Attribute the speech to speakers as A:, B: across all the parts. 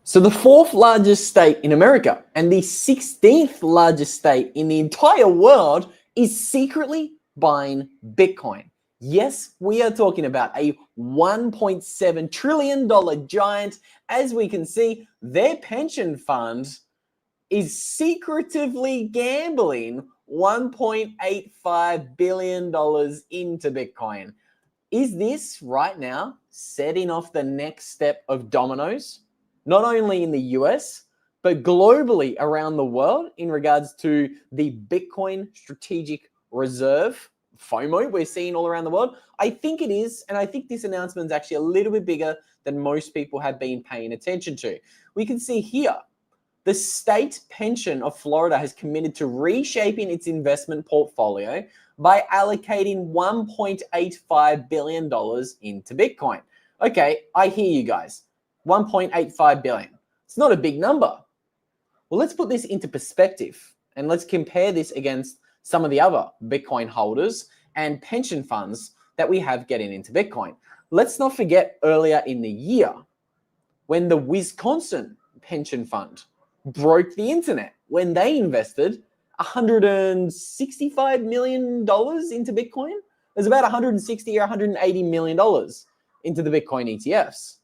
A: So the fourth largest state in America and the 16th largest state in the entire world is secretly buying Bitcoin. Yes, we are talking about a $1.7 trillion giant. As we can see, their pension fund is secretively gambling $1.85 billion into Bitcoin. Is this right now setting off the next step of dominoes, not only in the US, but globally around the world in regards to the Bitcoin strategic reserve, FOMO, we're seeing all around the world? I think it is, and I think this announcement is actually a little bit bigger than most people have been paying attention to. We can see here, the state pension of Florida has committed to reshaping its investment portfolio by allocating $1.85 billion into Bitcoin. Okay, I hear you guys. 1.85 billion. It's not a big number. Well, let's put this into perspective and let's compare this against some of the other Bitcoin holders and pension funds that we have getting into Bitcoin. Let's not forget earlier in the year when the Wisconsin pension fund broke the internet when they invested $165 million into Bitcoin. There's about $160 or $180 million into the Bitcoin ETFs.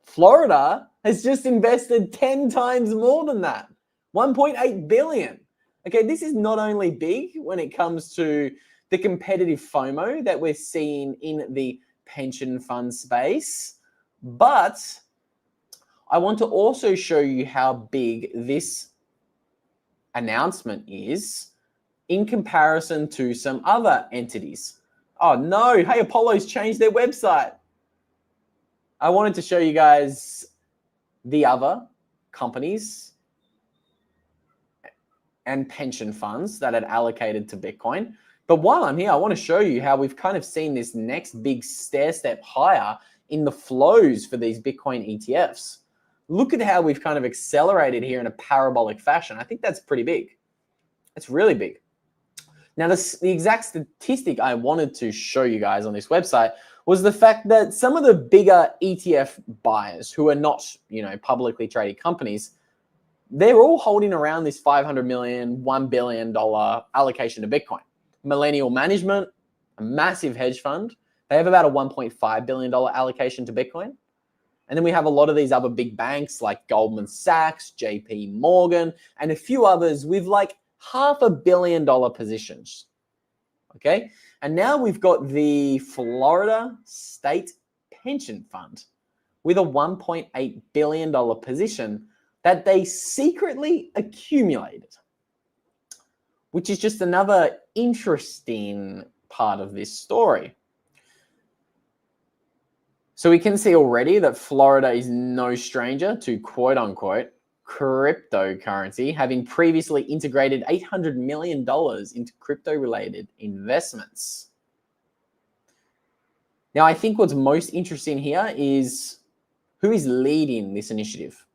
A: Florida has just invested 10 times more than that, 1.8 billion. Okay, this is not only big when it comes to the competitive FOMO that we're seeing in the pension fund space, but I want to also show you how big this announcement is in comparison to some other entities. Oh no, hey, Apollo's changed their website. I wanted to show you guys the other companies and pension funds that had allocated to Bitcoin. But while I'm here, I want to show you how we've kind of seen this next big stair step higher in the flows for these Bitcoin ETFs. Look at how we've kind of accelerated here in a parabolic fashion. I think that's pretty big. It's really big. Now, the exact statistic I wanted to show you guys on this website was the fact that some of the bigger ETF buyers who are not, publicly traded companies, they're all holding around this $500 million, $1 billion allocation to Bitcoin. Millennial Management, a massive hedge fund, they have about a $1.5 billion allocation to Bitcoin. And then we have a lot of these other big banks like Goldman Sachs, JP Morgan, and a few others with like $500 million positions. Okay. And now we've got the Florida State Pension Fund with a $1.8 billion position that they secretly accumulated, which is just another interesting part of this story. So we can see already that Florida is no stranger to quote unquote cryptocurrency, having previously integrated $800 million into crypto-related investments. Now, I think what's most interesting here is who is leading this initiative.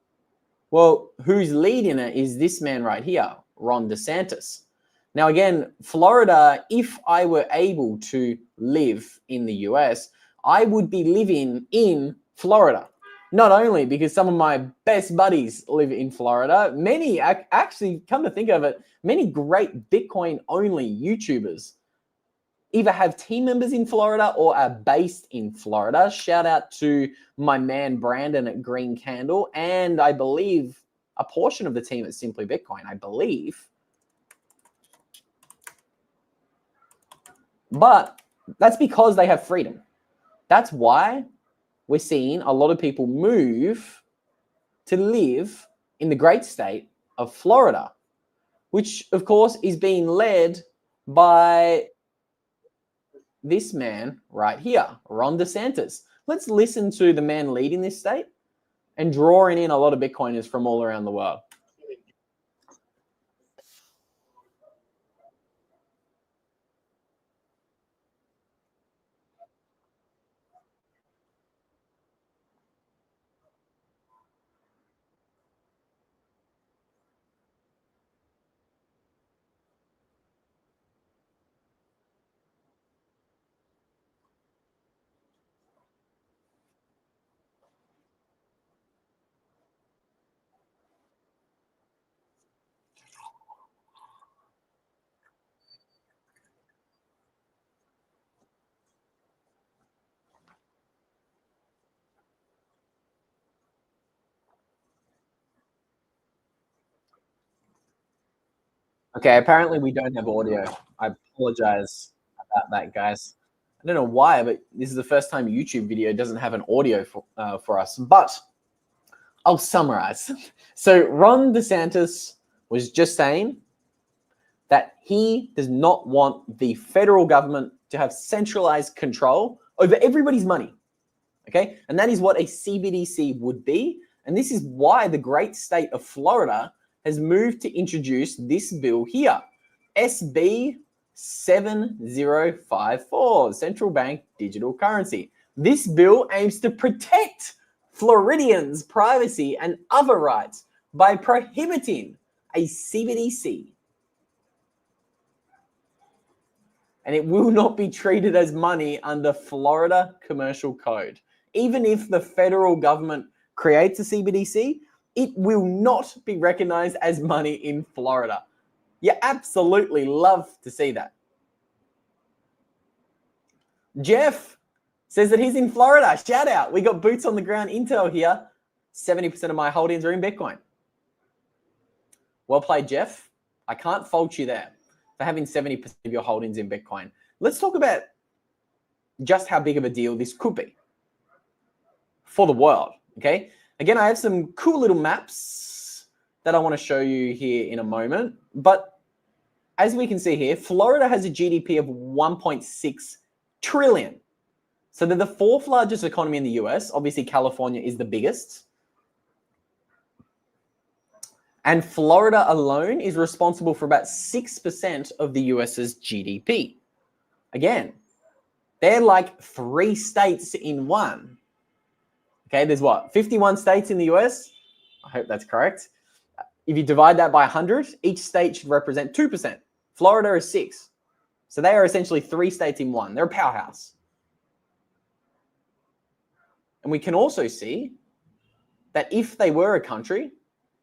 A: Well, who's leading it is this man right here, Ron DeSantis. Now, again, Florida, if I were able to live in the US, I would be living in Florida. Not only because some of my best buddies live in Florida, many actually, come to think of it, many great Bitcoin-only YouTubers either have team members in Florida or are based in Florida. Shout out to my man Brandon at Green Candle, and I believe a portion of the team at Simply Bitcoin, I believe. But that's because they have freedom. That's why we're seeing a lot of people move to live in the great state of Florida, which of course is being led by this man right here, Ron DeSantis. Let's listen to the man leading this state and drawing in a lot of Bitcoiners from all around the world. Okay, apparently we don't have audio. I apologize about that, guys. I don't know why, but this is the first time YouTube video doesn't have an audio for us. But I'll summarize. So Ron DeSantis was just saying that he does not want the federal government to have centralized control over everybody's money. Okay, and that is what a CBDC would be. And this is why the great state of Florida has moved to introduce this bill here, SB 7054, Central Bank Digital Currency. This bill aims to protect Floridians' privacy and other rights by prohibiting a CBDC. And it will not be treated as money under Florida Commercial Code. Even if the federal government creates a CBDC, it will not be recognized as money in Florida. You absolutely love to see that. Jeff says that he's in Florida. Shout out. We got boots on the ground intel here. 70% of my holdings are in Bitcoin. Well played, Jeff. I can't fault you there for having 70% of your holdings in Bitcoin. Let's talk about just how big of a deal this could be for the world, okay? Again, I have some cool little maps that I want to show you here in a moment. But as we can see here, Florida has a GDP of 1.6 trillion. So they're the fourth largest economy in the US. Obviously, California is the biggest. And Florida alone is responsible for about 6% of the US's GDP. Again, they're like 3 states in one. Okay, there's what, 51 states in the US? I hope that's correct. If you divide that by 100, each state should represent 2%. Florida is 6. So they are essentially 3 states in one. They're a powerhouse. And we can also see that if they were a country,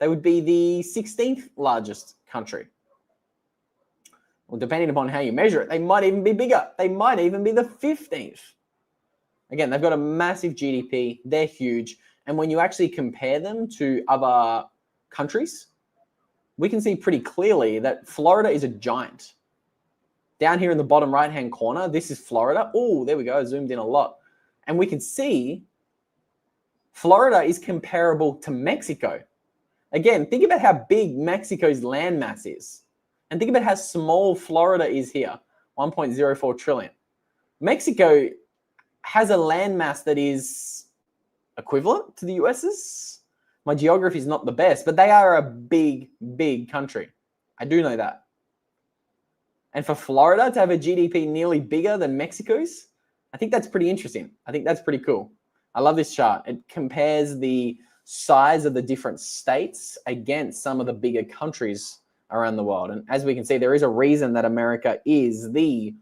A: they would be the 16th largest country. Well, depending upon how you measure it, they might even be bigger. They might even be the 15th. Again, they've got a massive GDP. They're huge. And when you actually compare them to other countries, we can see pretty clearly that Florida is a giant. Down here in the bottom right-hand corner, this is Florida. Oh, there we go. I zoomed in a lot. And we can see Florida is comparable to Mexico. Again, think about how big Mexico's landmass is. And think about how small Florida is here, 1.04 trillion. Mexico has a landmass that is equivalent to the US's. My geography is not the best, but they are a big, big country. I do know that. And for Florida to have a GDP nearly bigger than Mexico's, I think that's pretty interesting. I think that's pretty cool. I love this chart. It compares the size of the different states against some of the bigger countries around the world. And as we can see, there is a reason that America is the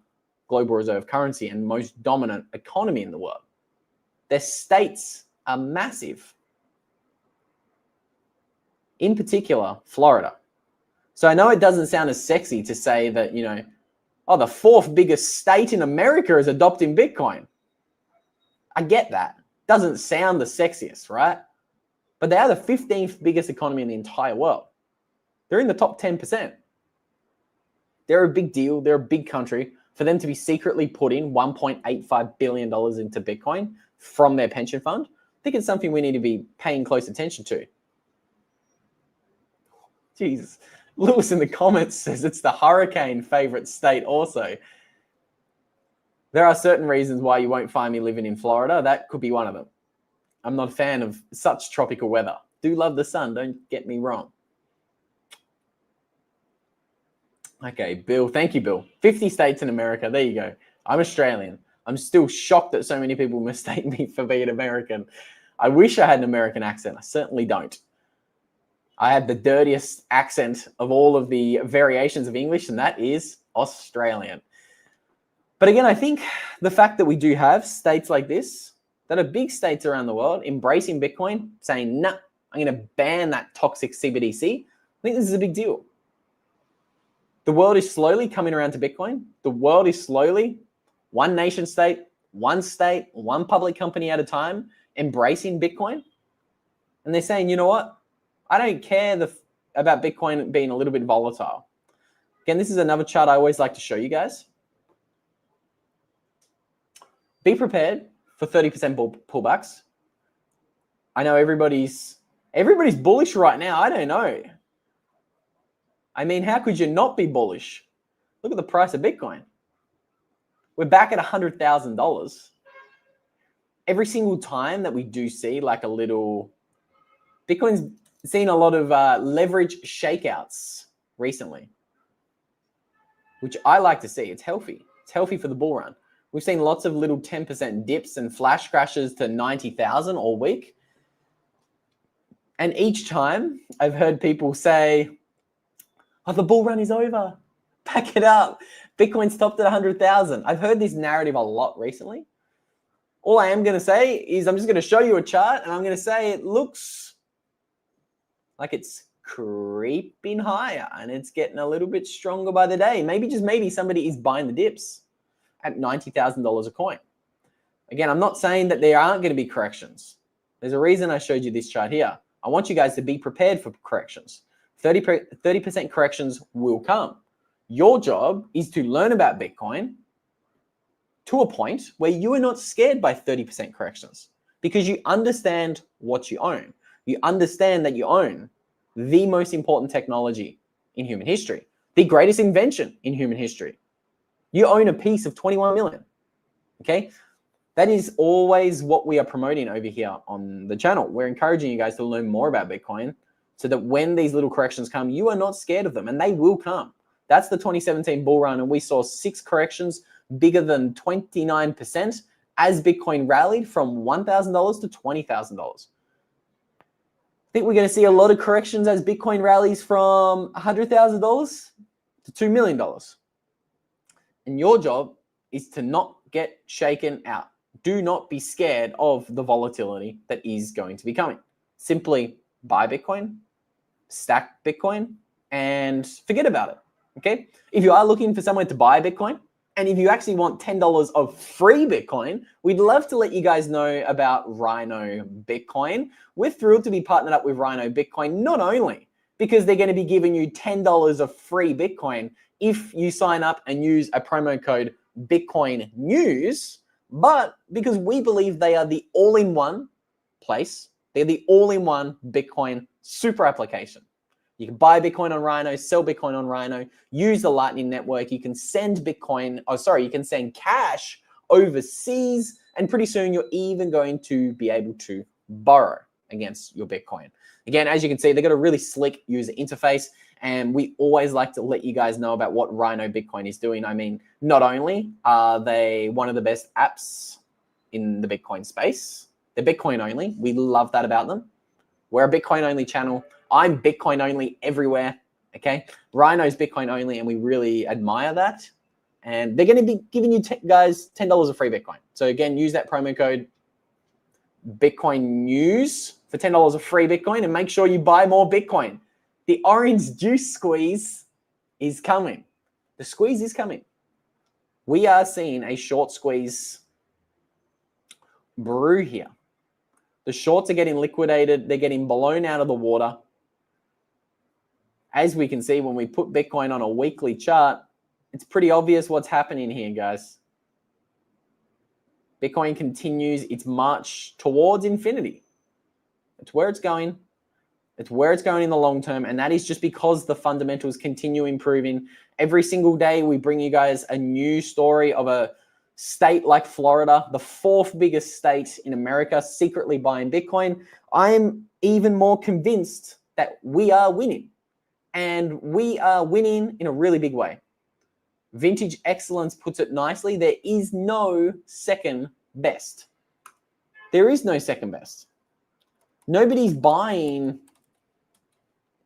A: global reserve currency and most dominant economy in the world. Their states are massive. In particular, Florida. So I know it doesn't sound as sexy to say that, you know, oh, the 4th biggest state in America is adopting Bitcoin. I get that. Doesn't sound the sexiest, right? But they are the 15th biggest economy in the entire world. They're in the top 10%. They're a big deal. They're a big country. For them to be secretly putting $1.85 billion into Bitcoin from their pension fund, I think it's something we need to be paying close attention to. Jesus. Lewis in the comments says it's the hurricane favorite state also. There are certain reasons why you won't find me living in Florida. That could be one of them. I'm not a fan of such tropical weather. Do love the sun, don't get me wrong. Okay, Bill. Thank you, Bill. 50 states in America. There you go. I'm Australian. I'm still shocked that so many people mistake me for being American. I wish I had an American accent. I certainly don't. I have the dirtiest accent of all of the variations of English, and that is Australian. But again, I think the fact that we do have states like this, that are big states around the world, embracing Bitcoin, saying, nah, I'm going to ban that toxic CBDC, I think this is a big deal. The world is slowly coming around to Bitcoin. The world is slowly, one nation state, one public company at a time, embracing Bitcoin. And they're saying, you know what? I don't care about Bitcoin being a little bit volatile. Again, this is another chart I always like to show you guys. Be prepared for 30% pullbacks. I know everybody's bullish right now. I don't know. I mean, how could you not be bullish? Look at the price of Bitcoin. We're back at $100,000. Every single time that we do see like a little, Bitcoin's seen a lot of leverage shakeouts recently, which I like to see. It's healthy. It's healthy for the bull run. We've seen lots of little 10% dips and flash crashes to 90,000 all week. And each time I've heard people say, oh, the bull run is over. Back it up. Bitcoin stopped at 100,000. I've heard this narrative a lot recently. All I am going to say is I'm just going to show you a chart and I'm going to say it looks like it's creeping higher and it's getting a little bit stronger by the day. Maybe, just maybe, somebody is buying the dips at $90,000 a coin. Again, I'm not saying that there aren't going to be corrections. There's a reason I showed you this chart here. I want you guys to be prepared for corrections. 30% corrections will come. Your job is to learn about Bitcoin to a point where you are not scared by 30% corrections because you understand what you own. You understand that you own the most important technology in human history, the greatest invention in human history. You own a piece of 21 million, okay? That is always what we are promoting over here on the channel. We're encouraging you guys to learn more about Bitcoin so that when these little corrections come, you are not scared of them, and they will come. That's the 2017 bull run, and we saw 6 corrections bigger than 29% as Bitcoin rallied from $1,000 to $20,000. I think we're going to see a lot of corrections as Bitcoin rallies from $100,000 to $2 million. And your job is to not get shaken out. Do not be scared of the volatility that is going to be coming. Simply buy Bitcoin, stack Bitcoin, and forget about it, okay? If you are looking for somewhere to buy Bitcoin, and if you actually want $10 of free Bitcoin, we'd love to let you guys know about Rhino Bitcoin. We're thrilled to be partnered up with Rhino Bitcoin, not only because they're going to be giving you $10 of free Bitcoin if you sign up and use a promo code Bitcoin News, but because we believe they are the all-in-one place. They're the all-in-one Bitcoin super application. You can buy Bitcoin on Rhino, sell Bitcoin on Rhino, use the Lightning Network. You can send you can send cash overseas, and pretty soon you're even going to be able to borrow against your Bitcoin. Again, as you can see, they've got a really slick user interface, and we always like to let you guys know about what Rhino Bitcoin is doing. I mean, not only are they one of the best apps in the Bitcoin space, they're Bitcoin only. We love that about them. We're a Bitcoin only channel. I'm Bitcoin only everywhere, okay? Rhino's Bitcoin only, and we really admire that. And they're going to be giving you guys $10 of free Bitcoin. So again, use that promo code Bitcoin News for $10 of free Bitcoin, and make sure you buy more Bitcoin. The orange juice squeeze is coming. The squeeze is coming. We are seeing a short squeeze brew here. The shorts are getting liquidated. They're getting blown out of the water. As we can see, when we put Bitcoin on a weekly chart, it's pretty obvious what's happening here, guys. Bitcoin continues its march towards infinity. It's where it's going. It's where it's going in the long term, and that is just because the fundamentals continue improving. Every single day, we bring you guys a new story of a state like Florida, the 4th biggest state in America, secretly buying Bitcoin. I'm even more convinced that we are winning, and we are winning in a really big way. Vintage Excellence puts it nicely. There is no second best. There is no second best. Nobody's buying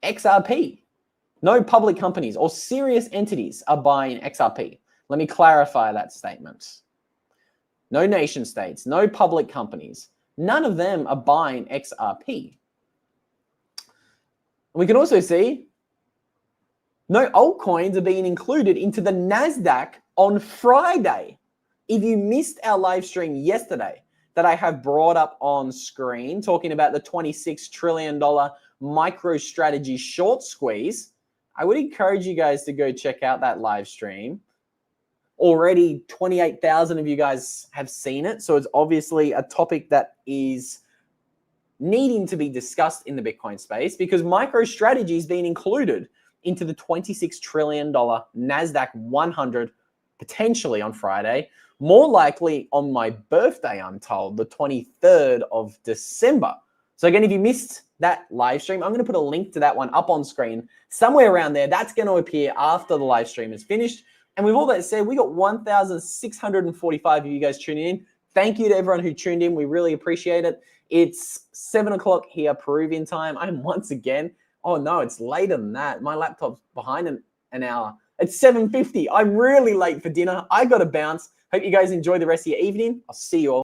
A: XRP. No public companies or serious entities are buying XRP. Let me clarify that statement. No nation states, no public companies. None of them are buying XRP. We can also see no altcoins are being included into the NASDAQ on Friday. If you missed our live stream yesterday that I have brought up on screen talking about the $26 trillion MicroStrategy short squeeze, I would encourage you guys to go check out that live stream. Already 28,000 of you guys have seen it. So it's obviously a topic that is needing to be discussed in the Bitcoin space because MicroStrategy is being included into the $26 trillion NASDAQ 100 potentially on Friday, more likely on my birthday, I'm told, the 23rd of December. So again, if you missed that live stream, I'm going to put a link to that one up on screen somewhere around there. That's going to appear after the live stream is finished. And with all that said, we got 1,645 of you guys tuning in. Thank you to everyone who tuned in. We really appreciate it. It's 7 o'clock here, Peruvian time. I'm once again, oh no, it's later than that. My laptop's behind an hour. It's 7:50. I'm really late for dinner. I got to bounce. Hope you guys enjoy the rest of your evening. I'll see you all.